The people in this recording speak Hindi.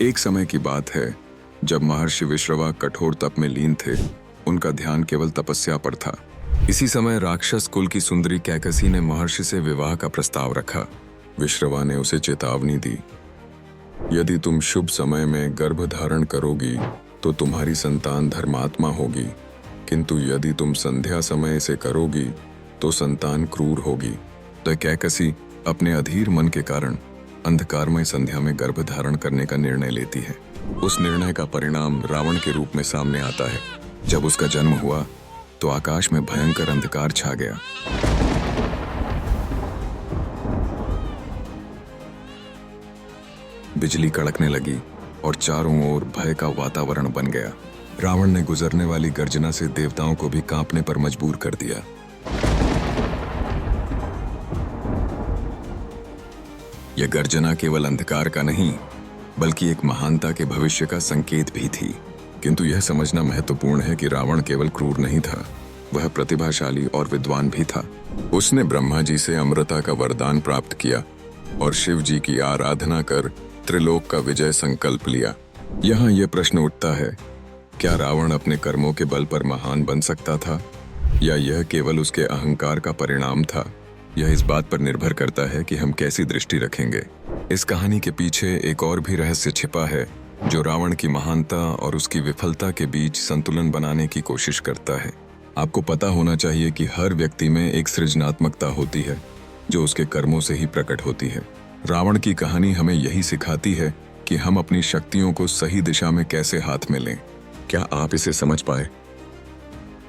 एक समय की बात है जब महर्षि विश्रवा कठोर तप में लीन थे। उनका ध्यान केवल तपस्या पर था। इसी समय राक्षस कुल की सुंदरी कैकसी ने महर्षि से विवाह का प्रस्ताव रखा। विश्रवा ने उसे चेतावनी दी, यदि तुम शुभ समय में गर्भ धारण करोगी तो तुम्हारी संतान धर्मात्मा होगी, किंतु यदि तुम संध्या समय से करोगी तो संतान क्रूर होगी। तो कैकसी अपने अधीर मन के कारण अंधकारमय संध्या में गर्भ धारण करने का निर्णय लेती है। उस निर्णय का परिणाम रावण के रूप में सामने आता है। जब उसका जन्म हुआ तो आकाश में भयंकर अंधकार छा गया। बिजली कड़कने लगी और चारों ओर भय का वातावरण बन गया। रावण ने गुजरने वाली गर्जना से देवताओं को भी कांपने पर मजबूर कर दिया। यह गर्जना केवल अंधकार का नहीं बल्कि एक महानता के भविष्य का संकेत भी थी। किंतु यह समझना महत्वपूर्ण है कि रावण केवल क्रूर नहीं था, वह प्रतिभाशाली और विद्वान भी था। उसने ब्रह्मा जी से अमृता का वरदान प्राप्त किया और शिव जी की आराधना कर त्रिलोक का विजय संकल्प लिया। यहाँ यह प्रश्न उठता है, क्या रावण अपने कर्मों के बल पर महान बन सकता था या यह केवल उसके अहंकार का परिणाम था? यह इस बात पर निर्भर करता है कि हम कैसी दृष्टि रखेंगे। इस कहानी के पीछे एक और भी रहस्य छिपा है जो रावण की महानता और उसकी विफलता के बीच संतुलन बनाने की कोशिश करता है। आपको पता होना चाहिए कि हर व्यक्ति में एक सृजनात्मकता होती है जो उसके कर्मों से ही प्रकट होती है। रावण की कहानी हमें यही सिखाती है कि हम अपनी शक्तियों को सही दिशा में कैसे हाथ में लें। क्या आप इसे समझ पाए?